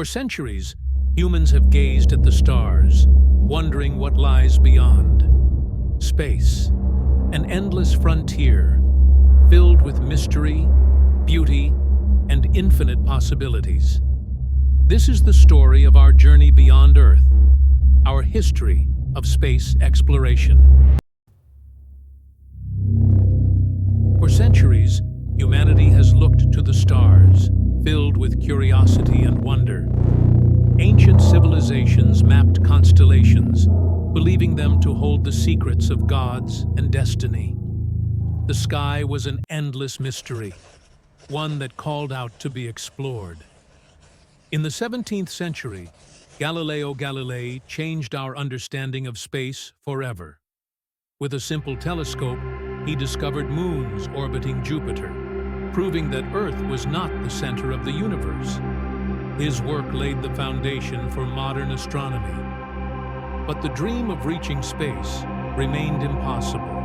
For centuries, humans have gazed at the stars, wondering what lies beyond. Space, an endless frontier, filled with mystery, beauty, and infinite possibilities. This is the story of our journey beyond Earth, our history of space exploration. For centuries, humanity has looked to the stars, filled with curiosity and wonder. Ancient civilizations mapped constellations, believing them to hold the secrets of gods and destiny. The sky was an endless mystery, one that called out to be explored. In the 17th century, Galileo Galilei changed our understanding of space forever. With a simple telescope, he discovered moons orbiting Jupiter, proving that Earth was not the center of the universe. His work laid the foundation for modern astronomy. But the dream of reaching space remained impossible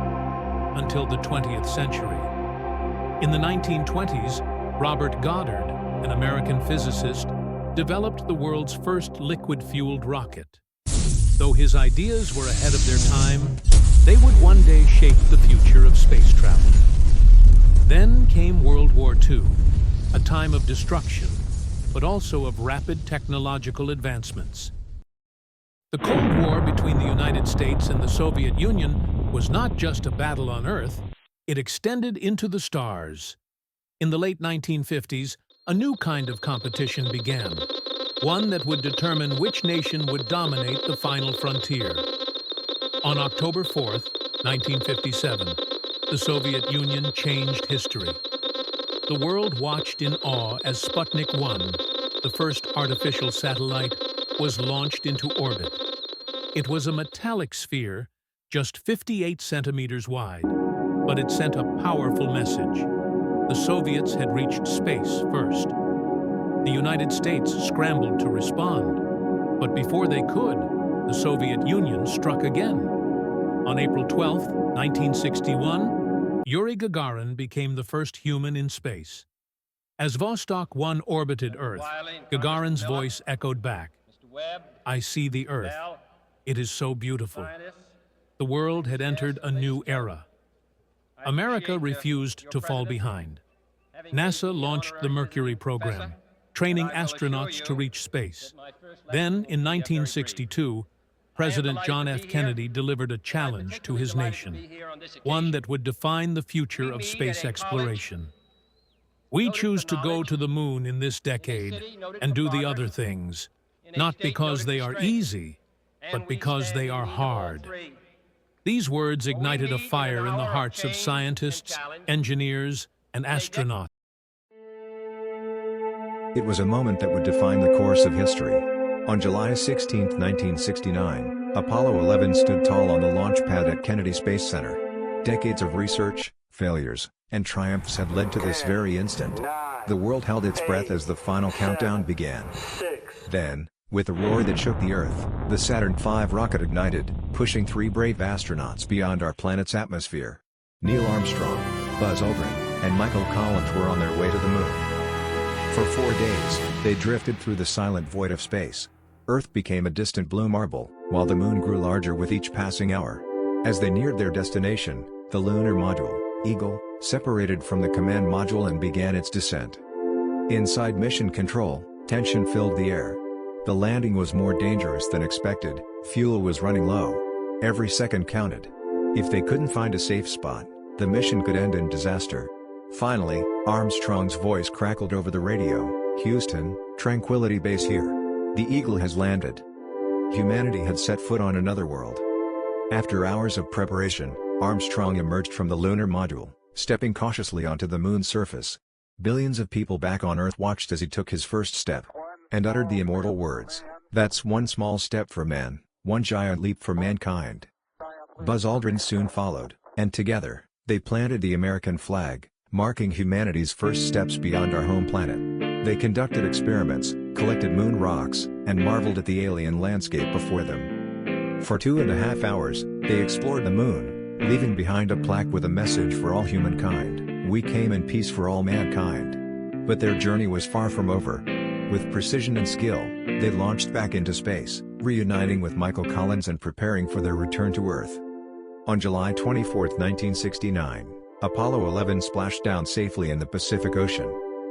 until the 20th century. In the 1920s, Robert Goddard, an American physicist, developed the world's first liquid-fueled rocket. Though his ideas were ahead of their time, they would one day shape the future of space travel. Then came World War II, a time of destruction, but also of rapid technological advancements. The Cold War between the United States and the Soviet Union was not just a battle on Earth, it extended into the stars. In the late 1950s, a new kind of competition began, one that would determine which nation would dominate the final frontier. On October 4th, 1957, the Soviet Union changed history. The world watched in awe as Sputnik 1, the first artificial satellite, was launched into orbit. It was a metallic sphere, just 58 centimeters wide, but it sent a powerful message. The Soviets had reached space first. The United States scrambled to respond, but before they could, the Soviet Union struck again. On April 12, 1961, Yuri Gagarin became the first human in space. As Vostok 1 orbited Earth, Gagarin's voice echoed back, "I see the Earth. It is so beautiful." The world had entered a new era. America refused to fall behind. NASA launched the Mercury program, training astronauts to reach space. Then, in 1962, President John F. Kennedy delivered a challenge to his nation, one that would define the future of space exploration. "We choose to go to the moon in this decade and do the other things, not because they are easy, but because they are hard." These words ignited a fire in the hearts of scientists, engineers, and astronauts. It was a moment that would define the course of history. On July 16, 1969, Apollo 11 stood tall on the launch pad at Kennedy Space Center. Decades of research, failures, and triumphs had led to this very instant. The world held its breath as the final countdown began. Then, with a roar that shook the Earth, the Saturn V rocket ignited, pushing 3 brave astronauts beyond our planet's atmosphere. Neil Armstrong, Buzz Aldrin, and Michael Collins were on their way to the moon. For 4 days, they drifted through the silent void of space. Earth became a distant blue marble, while the moon grew larger with each passing hour. As they neared their destination, the lunar module, Eagle, separated from the command module and began its descent. Inside mission control, tension filled the air. The landing was more dangerous than expected, fuel was running low. Every second counted. If they couldn't find a safe spot, the mission could end in disaster. Finally, Armstrong's voice crackled over the radio, "Houston, Tranquility Base here. The Eagle has landed." Humanity had set foot on another world. After hours of preparation, Armstrong emerged from the lunar module, stepping cautiously onto the moon's surface. Billions of people back on Earth watched as he took his first step, and uttered the immortal words, "That's one small step for man, one giant leap for mankind." Buzz Aldrin soon followed, and together, they planted the American flag, marking humanity's first steps beyond our home planet. They conducted experiments, collected moon rocks, and marveled at the alien landscape before them. For 2.5 hours, they explored the moon, leaving behind a plaque with a message for all humankind: "We came in peace for all mankind." But their journey was far from over. With precision and skill, they launched back into space, reuniting with Michael Collins and preparing for their return to Earth. On July 24, 1969, Apollo 11 splashed down safely in the Pacific Ocean.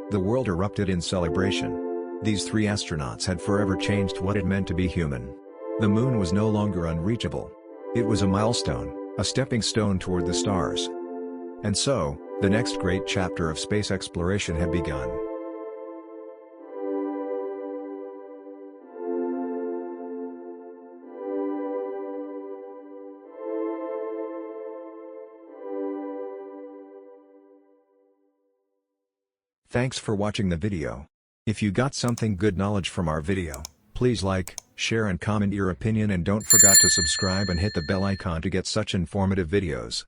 The world erupted in celebration. These three astronauts had forever changed what it meant to be human. The moon was no longer unreachable. It was a milestone, a stepping stone toward the stars. And so, the next great chapter of space exploration had begun. Thanks for watching the video. If you got something good knowledge from our video, please like, share and comment your opinion, and don't forget to subscribe and hit the bell icon to get such informative videos.